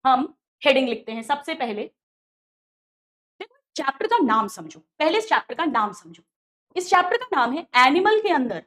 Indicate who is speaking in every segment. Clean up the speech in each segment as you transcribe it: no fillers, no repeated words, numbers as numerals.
Speaker 1: हम हेडिंग लिखते हैं। सबसे पहले देखो चैप्टर का नाम समझो, पहले इस चैप्टर का नाम समझो। इस चैप्टर का नाम है एनिमल के अंदर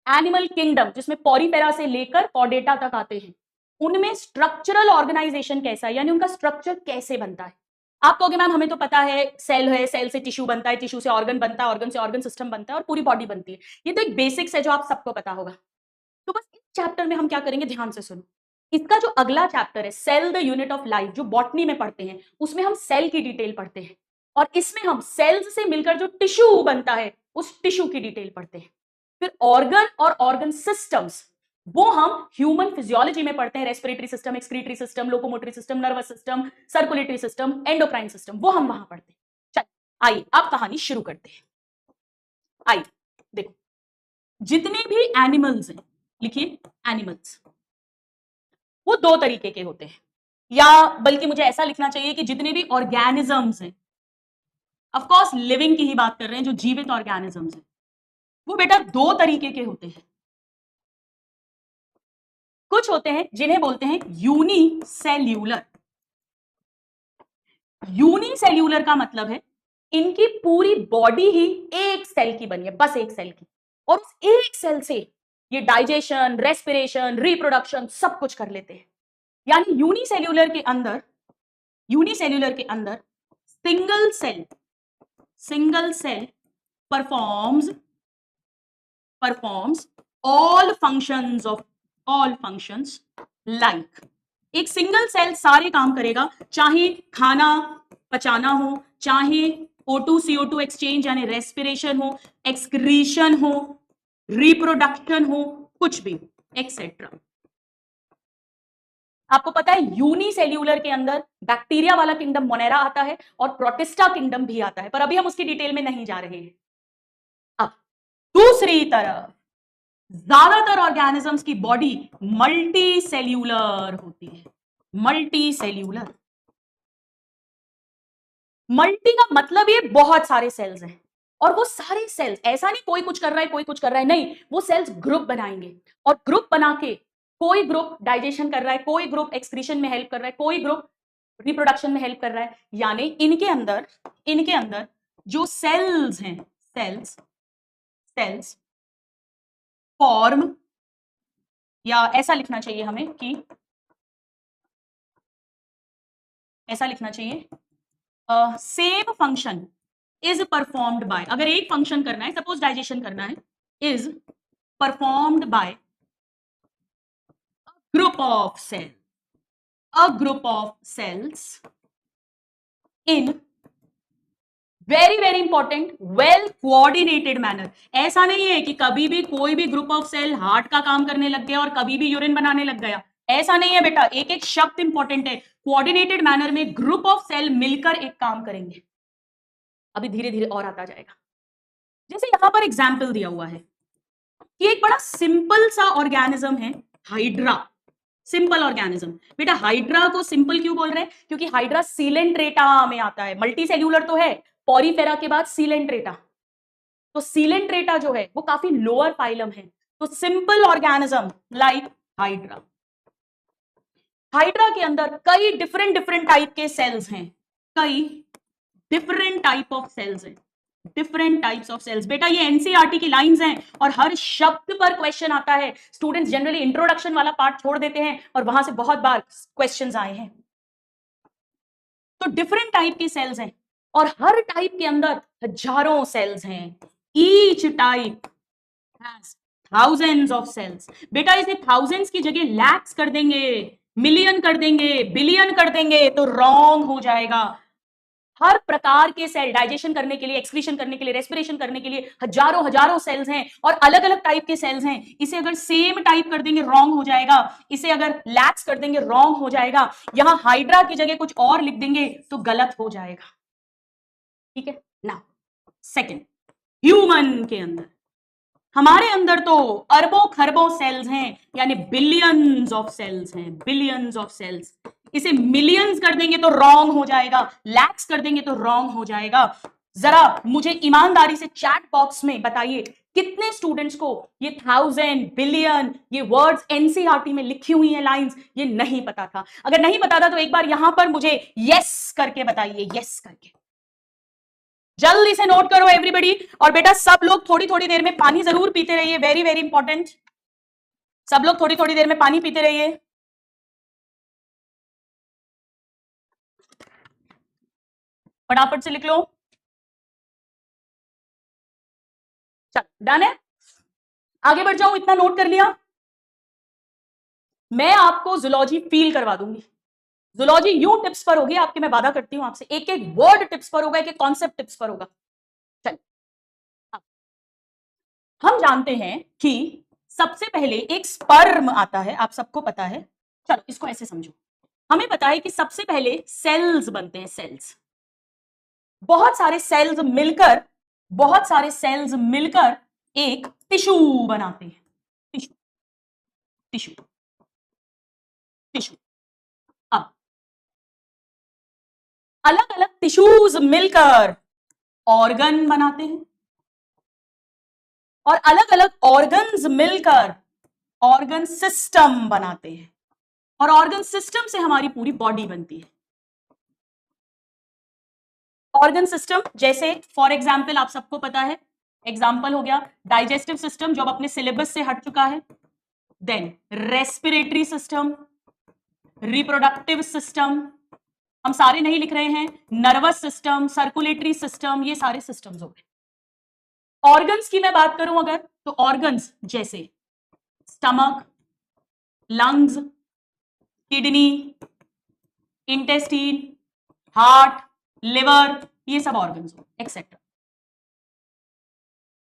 Speaker 1: एनिमल किंगडम, जिसमें पॉरीफेरा से लेकर कॉर्डेटा तक आते हैं, उनमें स्ट्रक्चरल ऑर्गेनाइजेशन कैसा है, यानी उनका स्ट्रक्चर कैसे बनता है। आप कहोगे मैम हमें तो पता है सेल से टिश्यू बनता है, टिश्यू से ऑर्गन बनता है, ऑर्गन से ऑर्गन सिस्टम बनता है और पूरी बॉडी बनती है। ये तो एक बेसिक्स है जो आप सबको पता होगा। तो बस इस चैप्टर में हम क्या करेंगे, ध्यान से सुनो। इसका जो अगला चैप्टर है cell the unit of life, जो बॉटनी में पढ़ते हैं, उसमें हम सेल की डिटेल पढ़ते हैं और इसमें हम सेल्स से मिलकर जो टिश्यू बनता है उस टिश्यू की डिटेल पढ़ते हैं। फिर ऑर्गन और ऑर्गन सिस्टम्स वो हम ह्यूमन फिजियोलॉजी में पढ़ते हैं, respiratory system, excretory system, locomotory system, nervous system, circulatory system, endocrine system, वो हम वहां पढ़ते हैं। चल आइए अब कहानी शुरू करते हैं। आइए देखो, जितने भी एनिमल्स हैं, लिखिए एनिमल्स, वो दो तरीके के होते हैं, या बल्कि मुझे ऐसा लिखना चाहिए कि जितने भी ऑर्गेनिजम्स हैं, ऑफ कोर्स लिविंग की ही बात कर रहे हैं, जो जीवित ऑर्गेनिजम्स हैं, वो बेटा दो तरीके के होते हैं। कुछ होते हैं जिन्हें बोलते हैं यूनिसेल्यूलर। यूनिसेल्यूलर का मतलब है इनकी पूरी बॉडी ही एक सेल की बनी है, बस एक सेल की, और उस एक सेल से ये डाइजेशन, रेस्पिरेशन, रिप्रोडक्शन सब कुछ कर लेते हैं। यानी यूनिसेल्यूलर के अंदर single cell performs all functions like. एक सिंगल सेल सारे काम करेगा, चाहे खाना पचाना हो, चाहे O2 CO2 एक्सचेंज यानी रेस्पिरेशन हो, एक्सक्रीशन हो, रिप्रोडक्शन हो, कुछ भी एक्सेट्रा। आपको पता है यूनिसेल्यूलर के अंदर बैक्टीरिया वाला किंगडम मोनेरा आता है और प्रोटिस्टा किंगडम भी आता है, पर अभी हम उसकी डिटेल में नहीं जा रहे हैं। अब दूसरी तरफ ज्यादातर ऑर्गेनिजम्स की बॉडी मल्टी सेल्यूलर होती है। मल्टी का मतलब ये बहुत सारे सेल्स हैं, और वो सारे सेल्स ऐसा नहीं कोई कुछ कर रहा है कोई कुछ कर रहा है, नहीं, वो सेल्स ग्रुप बनाएंगे और ग्रुप बना के कोई ग्रुप डाइजेशन कर रहा है, कोई ग्रुप एक्सक्रीशन में हेल्प कर रहा है, कोई ग्रुप रिप्रोडक्शन में हेल्प कर रहा है। यानी इनके अंदर जो सेल्स हैं, सेल्स फॉर्म, या ऐसा लिखना चाहिए हमें कि same function is performed by, अगर एक फंक्शन करना है, सपोज डाइजेशन करना है, is performed by group of cells in very very important well coordinated manner. ऐसा नहीं है कि कभी भी कोई भी ग्रुप ऑफ सेल हार्ट का काम करने लग गया और कभी भी यूरिन बनाने लग गया, ऐसा नहीं है बेटा। एक एक शब्द इंपॉर्टेंट है। कोऑर्डिनेटेड मैनर में ग्रुप ऑफ सेल मिलकर एक काम करेंगे। अभी धीरे धीरे और आता जाएगा। जैसे यहां पर एग्जाम्पल दिया हुआ है कि एक बड़ा सिंपल सा ऑर्गेनिज्म है हाइड्रा, सिंपल ऑर्गेनिज्म। बेटा हाइड्रा को सिंपल क्यों बोल रहे हैं, क्योंकि हाइड्रा सीलेंट्रेटा में आता है। मल्टी सेल्यूलर तो है, पॉरीफेरा के बाद सीलेंट्रेटा, तो सीलेंट्रेटा जो है वो काफी लोअर फाइलम है। तो simple organism like hydra, hydra के अंदर कई डिफरेंट टाइप के सेल्स हैं, कई डिफरेंट टाइप ऑफ सेल्स। बेटा ये एनसीईआरटी की लाइंस हैं और हर शब्द पर क्वेश्चन आता है। स्टूडेंट्स जनरली इंट्रोडक्शन वाला पार्ट छोड़ देते हैं और वहां से बहुत बार क्वेश्चंस आए हैं। तो डिफरेंट टाइप के सेल्स हैं और हर टाइप के अंदर हजारों सेल्स हैं। Each type has thousands of cells. बेटा इसे थाउजेंड्स की जगह लैक्स कर देंगे, मिलियन कर देंगे, बिलियन कर देंगे तो रॉन्ग हो जाएगा। हर प्रकार के सेल डाइजेशन करने के लिए, एक्सक्रीशन करने के लिए, रेस्पिरेशन करने के लिए हजारों सेल्स हैं और अलग अलग टाइप के सेल्स हैं। इसे अगर सेम टाइप कर देंगे रॉन्ग हो जाएगा, इसे अगर लैक्स कर देंगे रॉन्ग हो जाएगा, यहां हाइड्रा की जगह कुछ और लिख देंगे तो गलत हो जाएगा। ठीक है ना। सेकंड, ह्यूमन के अंदर, हमारे अंदर तो अरबों खरबों सेल्स हैं, यानी बिलियंस ऑफ सेल्स। इसे मिलियंस कर देंगे तो रॉन्ग हो जाएगा, लैक्स कर देंगे तो रॉन्ग हो जाएगा। जरा मुझे ईमानदारी से चैट बॉक्स में बताइए कितने स्टूडेंट्स को ये 1000 बिलियन ये वर्ड्स एनसीईआरटी में लिखी हुई हैं लाइंस ये नहीं पता था। अगर नहीं पता था तो एक बार यहां पर मुझे यस करके बताइए, यस करके। जल्दी से नोट करो एवरीबॉडी। और बेटा सब लोग थोड़ी थोड़ी देर में पानी जरूर पीते रहिए, वेरी वेरी इंपॉर्टेंट। सब लोग थोड़ी थोड़ी देर में पानी पीते रहिए। फटाफट से लिख लो। चल डन है, आगे बढ़ जाऊं, इतना नोट कर लिया। मैं आपको जूलॉजी फील करवा दूंगी। जूलॉजी यूं टिप्स पर होगी आपके, मैं वादा करती हूं आपसे, एक एक वर्ड टिप्स पर होगा, एक एक कॉन्सेप्ट टिप्स पर होगा। चल हम जानते हैं कि सबसे पहले एक स्पर्म आता है, आप सबको पता है। चलो इसको ऐसे समझो, हमें पता है कि सबसे पहले सेल्स बनते हैं, सेल्स। बहुत सारे सेल्स मिलकर, बहुत सारे सेल्स मिलकर एक टिश्यू बनाते हैं। Tissue, tissue, tissue. अब अलग अलग टिश्यूज मिलकर ऑर्गन बनाते हैं, और अलग अलग ऑर्गन्स मिलकर ऑर्गन सिस्टम बनाते हैं, और ऑर्गन सिस्टम से हमारी पूरी बॉडी बनती है। ऑर्गन सिस्टम जैसे फॉर एग्जाम्पल आप सबको पता है, एग्जाम्पल हो गया डाइजेस्टिव सिस्टम जो अब अपने सिलेबस से हट चुका है, then respiratory system, reproductive system, हम सारे नहीं लिख रहे हैं, नर्वस सिस्टम, सर्कुलेटरी सिस्टम, ये सारे सिस्टम्स हो गए। ऑर्गन्स की मैं बात करूं अगर, तो ऑर्गन्स जैसे stomach, lungs, kidney, intestine, heart, liver, ये सब ऑर्गन्स हो एक्सेट्रा।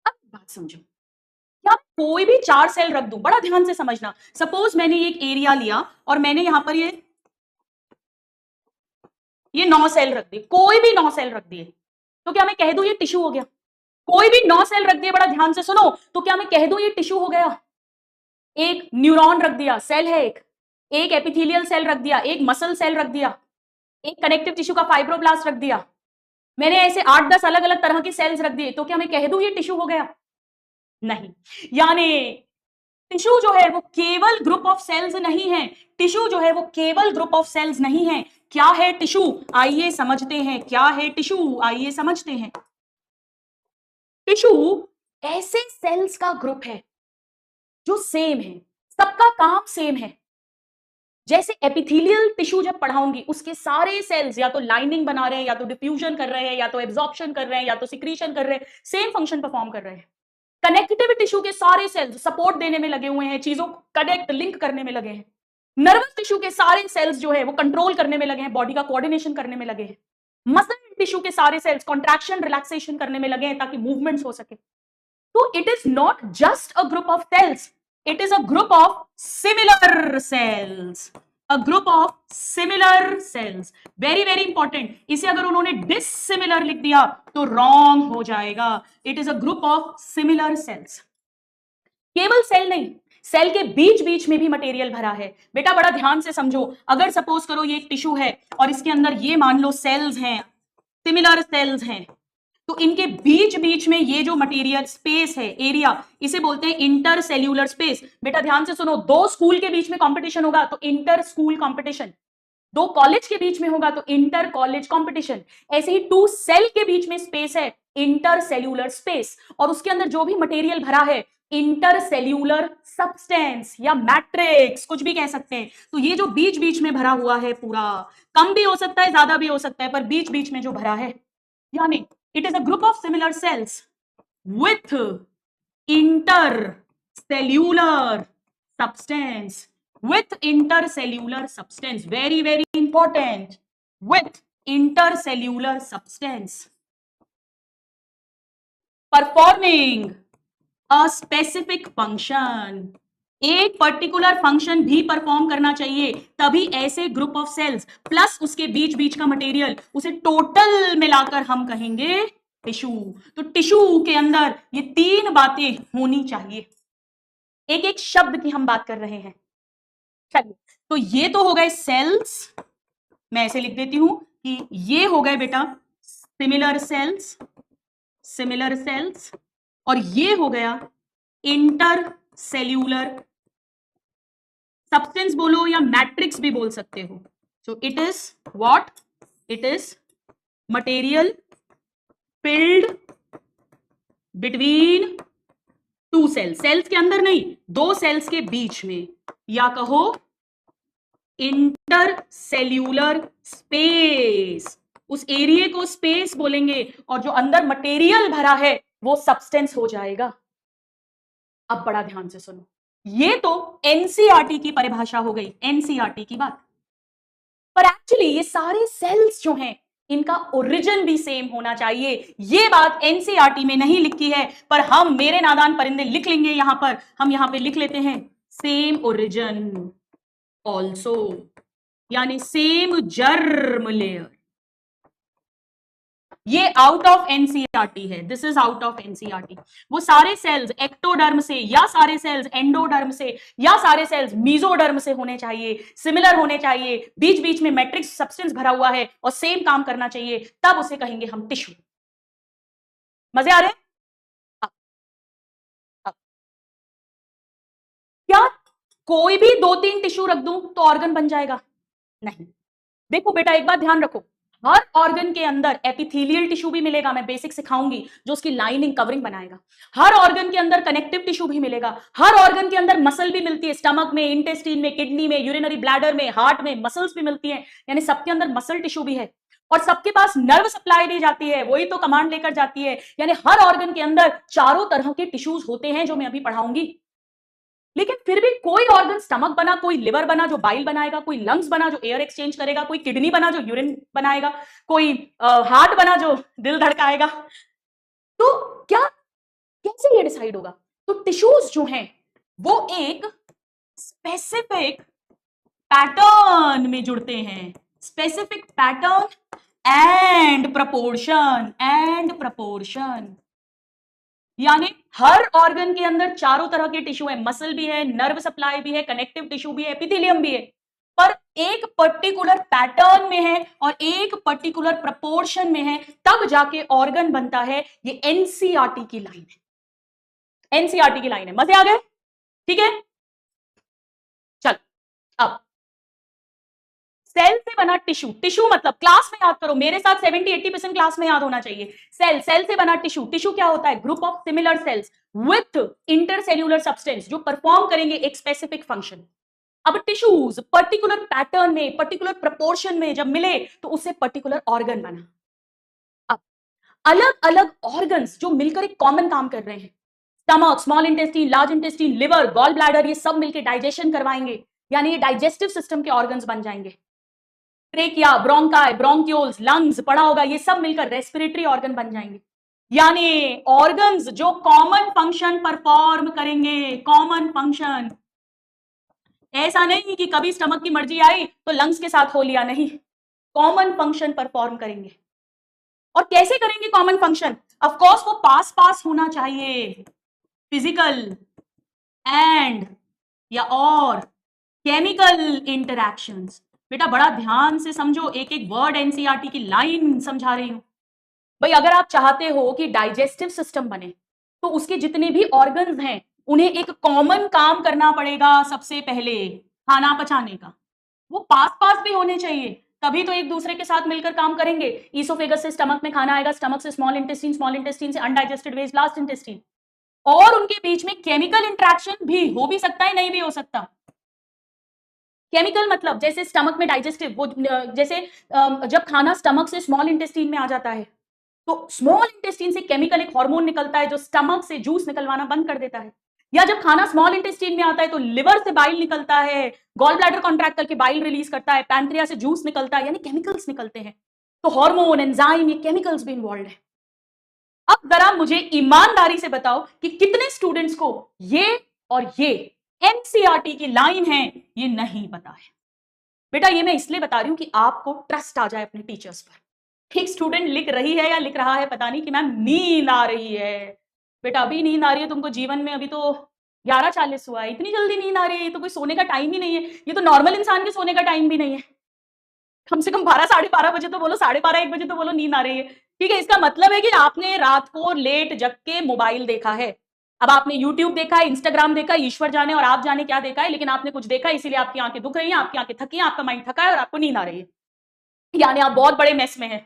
Speaker 1: अब बात समझो, क्या कोई भी 4 सेल रख दूं, बड़ा ध्यान से समझना। सपोज मैंने एक एरिया लिया और मैंने यहां पर ये 9 सेल रख दिए, कोई भी 9 सेल रख दिए, तो क्या मैं कह दूं ये टिश्यू हो गया? कोई भी 9 सेल रख दिए, बड़ा ध्यान से सुनो, तो क्या मैं कह दूं ये टिश्यू हो गया? एक न्यूरॉन रख दिया, सेल है एक एपिथेलियल सेल रख दिया, एक मसल सेल रख दिया, एक कनेक्टिव टिश्यू का फाइब्रोब्लास्ट रख दिया, मैंने ऐसे 8-10 अलग अलग तरह के सेल्स रख दिए, तो क्या मैं कह दूं ये टिश्यू हो गया? नहीं। यानी टिश्यू जो है वो केवल ग्रुप ऑफ सेल्स नहीं है, टिश्यू जो है वो केवल ग्रुप ऑफ सेल्स नहीं है। क्या है टिश्यू? आइए समझते हैं क्या है टिश्यू, आइए समझते हैं। टिश्यू ऐसे सेल्स का ग्रुप है जो सेम है, सबका काम सेम है। जैसे एपिथेलियल टिश्यू जब पढ़ाऊंगी उसके सारे सेल्स या तो लाइनिंग बना रहे हैं, या तो डिफ्यूजन कर रहे हैं, या तो एब्जॉर्प्शन कर रहे हैं, या तो सिक्रीशन कर रहे हैं, सेम फंक्शन परफॉर्म कर रहे हैं। कनेक्टिव टिश्यू के सारे सेल्स सपोर्ट देने में लगे हुए हैं, चीजों को कनेक्ट लिंक करने में लगे हैं। नर्वस टिश्यू के सारे सेल्स जो है वो कंट्रोल करने में लगे हैं, बॉडी का कोऑर्डिनेशन करने में लगे हैं। मसल टिश्यू के सारे सेल्स कॉन्ट्रैक्शन रिलैक्सेशन करने में लगे हैं ताकि मूवमेंट्स हो सके। तो it is not just a group of cells, it is a group of similar cells, a group of similar cells. Very very important, इसे अगर उन्होंने डिसिमिलर लिख दिया तो रॉन्ग हो जाएगा। It is a group of similar sales. केवल cell नहीं, सेल के बीच बीच में भी मटेरियल भरा है। बेटा बड़ा ध्यान से समझो, अगर सपोज करो ये एक टिश्यू है और इसके अंदर ये मान लो सेल्स हैं, सिमिलर सेल्स हैं, तो इनके बीच बीच में ये जो मटेरियल स्पेस है, एरिया, इसे बोलते हैं इंटर सेल्यूलर स्पेस। बेटा ध्यान से सुनो, 2 स्कूल के बीच में कंपटीशन होगा तो इंटर स्कूल कंपटीशन, 2 कॉलेज के बीच में होगा तो इंटर कॉलेज कंपटीशन, ऐसे ही 2 सेल के बीच में स्पेस है, इंटर सेल्यूलर स्पेस, और उसके अंदर जो भी मटेरियल भरा है इंटर सेल्यूलर सब्सटेंस या मैट्रिक्स, कुछ भी कह सकते हैं। तो ये जो बीच बीच में भरा हुआ है पूरा, कम भी हो सकता है ज्यादा भी हो सकता है, पर बीच बीच में जो भरा है, यानी it is a group of similar cells with intercellular substance, with intercellular substance, very very important, with intercellular substance performing a specific function, एक पर्टिकुलर फंक्शन भी परफॉर्म करना चाहिए, तभी ऐसे ग्रुप ऑफ सेल्स प्लस उसके बीच बीच का मटेरियल, उसे total मिलाकर हम कहेंगे टिश्यू। तो टिश्यू के अंदर ये 3 बातें होनी चाहिए। एक एक शब्द की हम बात कर रहे हैं। चलिए, तो ये तो हो गए सेल्स, मैं ऐसे लिख देती हूं कि ये हो गए बेटा सिमिलर सेल्स, सिमिलर सेल्स, और ये हो गया इंटर सेल्यूलर सब्सटेंस बोलो या मैट्रिक्स भी बोल सकते हो. So it is what? It is material filled between two cells. Cells के अंदर नहीं, दो सेल्स के बीच में, या कहो इंटर सेल्यूलर स्पेस. उस एरिया को स्पेस बोलेंगे और जो अंदर मटेरियल भरा है वो सब्सटेंस हो जाएगा. अब बड़ा ध्यान से सुनो, ये तो एनसीईआरटी की परिभाषा हो गई, एनसीईआरटी की बात. पर एक्चुअली ये सारे सेल्स जो हैं इनका ओरिजिन भी सेम होना चाहिए. ये बात एनसीईआरटी में नहीं लिखी है, पर हम मेरे नादान परिंदे लिख लेंगे. यहां पर हम यहां पे लिख लेते हैं सेम ओरिजिन ऑल्सो, यानी सेम जर्म लेयर. ये आउट ऑफ एनसीईआरटी है, this is out of NCERT. वो सारे सेल्स एक्टोडर्म से, या सारे सेल्स एंडोडर्म से, या सारे सेल्स मीजोडर्म से होने चाहिए, सिमिलर होने चाहिए, बीच बीच में मैट्रिक्स सब्सटेंस भरा हुआ है और सेम काम करना चाहिए, तब उसे कहेंगे हम टिश्यू. मजे आ रहे हैं? अब क्या कोई भी 2-3 टिश्यू रख दूं तो ऑर्गन बन जाएगा? नहीं. देखो बेटा, एक बात ध्यान रखो, हर ऑर्गन के अंदर एपिथेलियल टिश्यू भी मिलेगा, मैं बेसिक सिखाऊंगी, जो उसकी लाइनिंग कवरिंग बनाएगा. हर ऑर्गन के अंदर कनेक्टिव टिश्यू भी मिलेगा. हर ऑर्गन के अंदर मसल भी मिलती है, स्टमक में, इंटेस्टाइन में, किडनी में, यूरिनरी ब्लैडर में, हार्ट में मसल्स भी मिलती हैं, यानी सबके अंदर मसल टिश्यू भी है. और सबके पास नर्व सप्लाई दी जाती है, वही तो कमांड लेकर जाती है. यानी हर ऑर्गन के अंदर चारों तरह के टिश्यूज होते हैं जो मैं अभी पढ़ाऊंगी. लेकिन फिर भी कोई ऑर्गन स्टमक बना, कोई लिवर बना जो बाइल बनाएगा, कोई लंग्स बना जो एयर एक्सचेंज करेगा, कोई किडनी बना जो यूरिन बनाएगा, कोई हार्ट बना जो दिल धड़काएगा. तो क्या, कैसे ये डिसाइड होगा? तो टिश्यूज जो हैं वो एक स्पेसिफिक पैटर्न में जुड़ते हैं. स्पेसिफिक पैटर्न एंड प्रपोर्शन, यानी हर ऑर्गन के अंदर चारों तरह के टिश्यू है, मसल भी है, नर्व सप्लाई भी है, कनेक्टिव टिश्यू भी है, एपिथेलियम भी है, पर एक पर्टिकुलर पैटर्न में है और एक पर्टिकुलर प्रपोर्शन में है, तब जाके ऑर्गन बनता है. ये एनसीईआरटी की लाइन है, एनसीईआरटी की लाइन है. मजे आ गए? ठीक है, चल. अब सेल से बना टिश्यू, टिश्यू मतलब क्लास में याद करो, मेरे साथ 70-80% क्लास में याद होना चाहिए. सेल, सेल से बना टिश्यू. टिश्यू क्या होता है? Group of similar sales with intercellular substance जो परफॉर्म करेंगे एक स्पेसिफिक फंक्शन. अब टिश्यूज पर्टिकुलर पैटर्न में, पर्टिकुलर प्रपोर्शन में जब मिले तो उससे पर्टिकुलर ऑर्गन बना. अब अलग अलग ऑर्गन्स जो मिलकर एक कॉमन काम कर रहे हैं, stomach, small intestine, large intestine, liver, gall bladder, ये सब मिलकर डाइजेशन करवाएंगे, यानी ये डाइजेस्टिव सिस्टम के ऑर्गन्स बन जाएंगे. ट्रेकिया, ब्रोंकाई, ब्रोंक्यूल्स, लंग्स पढ़ा होगा, ये सब मिलकर रेस्पिरेटरी ऑर्गन बन जाएंगे. यानी ऑर्गन्स जो कॉमन फंक्शन परफॉर्म करेंगे, कॉमन फंक्शन. ऐसा नहीं कि कभी स्टमक की मर्जी आई तो लंग्स के साथ हो लिया, नहीं, कॉमन फंक्शन परफॉर्म करेंगे. और कैसे करेंगे कॉमन फंक्शन? ऑफ कोर्स वो पास पास होना चाहिए, फिजिकल एंड या और केमिकल इंटरैक्शंस. बेटा बड़ा ध्यान से समझो, एक एक वर्ड एनसीईआरटी की लाइन समझा रही हूं. भाई अगर आप चाहते हो कि डाइजेस्टिव सिस्टम बने तो उसके जितने भी ऑर्गन्स हैं उन्हें एक कॉमन काम करना पड़ेगा. सबसे पहले खाना पचाने का, वो पास पास भी होने चाहिए, तभी तो एक दूसरे के साथ मिलकर काम करेंगे. ईसोफेगस से स्टमक में खाना आएगा, स्टमक से स्मॉल इंटेस्टीन, स्मॉल इंटेस्टीन से अनडाइजेस्टेड वेस्ट, लास्ट इंटेस्टीन. और उनके बीच में केमिकल इंटरेक्शन भी हो भी सकता है, नहीं भी हो सकता. केमिकल मतलब जैसे स्टमक में डाइजेस्टिव, वो जैसे जब खाना स्टमक से स्मॉल इंटेस्टीन में आ जाता है तो स्मॉल इंटेस्टीन से केमिकल एक हार्मोन निकलता है जो स्टमक से जूस निकलवाना बंद कर देता है. या जब खाना स्मॉल इंटेस्टीन में आता है तो लिवर से बाइल निकलता है, गॉल ब्लैडर कॉन्ट्रैक्ट करके बाइल रिलीज करता है, पैंक्रिया से जूस निकलता है, यानी केमिकल्स निकलते हैं. तो हार्मोन, एंजाइम, ये केमिकल्स भी इन्वॉल्व है. अब जरा मुझे ईमानदारी से बताओ कि कितने स्टूडेंट्स को ये और ये एनसीईआरटी की लाइन है ये नहीं पता है. बेटा ये मैं इसलिए बता रही हूं कि आपको ट्रस्ट आ जाए अपने टीचर्स पर. एक स्टूडेंट लिख रही है या लिख रहा है पता नहीं कि मैम नींद आ रही है. बेटा अभी नींद आ रही है तुमको जीवन में? अभी तो 11:40 हुआ है, इतनी जल्दी नींद आ रही है? ये तो कोई सोने का टाइम ही नहीं है, ये तो नॉर्मल इंसान के सोने का टाइम भी नहीं है. कम से कम 12 साढ़े 12 बजे तो बोलो, 12:30 1 बजे तो बोलो नींद आ रही है। ठीक है, इसका मतलब है कि आपने रात को लेट जग के मोबाइल देखा है। अब आपने यूट्यूब देखा है, इंस्टाग्राम देखा है, ईश्वर जाने और आप जाने क्या देखा है, लेकिन आपने कुछ देखा है, इसीलिए आपकी आंखें दुख रही हैं, आपकी आंखें थकी हैं, आपका माइंड थका है और आपको नींद आ रही है। यानी आप बहुत बड़े मेस में हैं,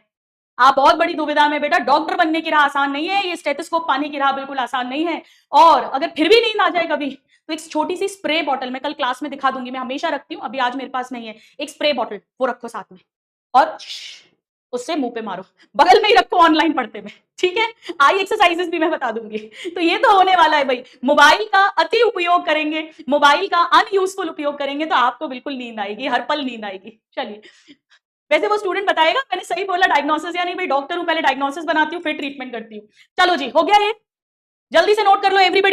Speaker 1: आप बहुत बड़ी दुविधा में। बेटा, डॉक्टर बनने की राह आसान नहीं है, ये स्टेथोस्कोप पाने की राह बिल्कुल आसान नहीं है। और अगर फिर भी नींद आ जाए कभी, तो एक छोटी सी स्प्रे बॉटल मैं कल क्लास में दिखा दूंगी, मैं हमेशा रखती हूँ, अभी आज मेरे पास नहीं है। एक स्प्रे बॉटल वो रखो साथ में और उससे मुंह पे मारो, बगल में ही रखो ऑनलाइन पढ़ते में। ठीक है, आई एक्सरसाइजेस भी मैं बता दूंगी। तो ये तो होने वाला है भाई, मोबाइल का अति उपयोग करेंगे, मोबाइल का अनयूजफुल उपयोग करेंगे तो आपको बिल्कुल नींद आएगी, हर पल नींद आएगी। चलिए, वैसे वो स्टूडेंट बताएगा मैंने सही बोला डायग्नोसिस या नहीं। भाई डॉक्टर हूं, पहले डायग्नोसिस बनाती हूँ फिर ट्रीटमेंट करती हूँ। चलो जी, हो गया ये, जल्दी से नोट कर लो एवरीबॉडी।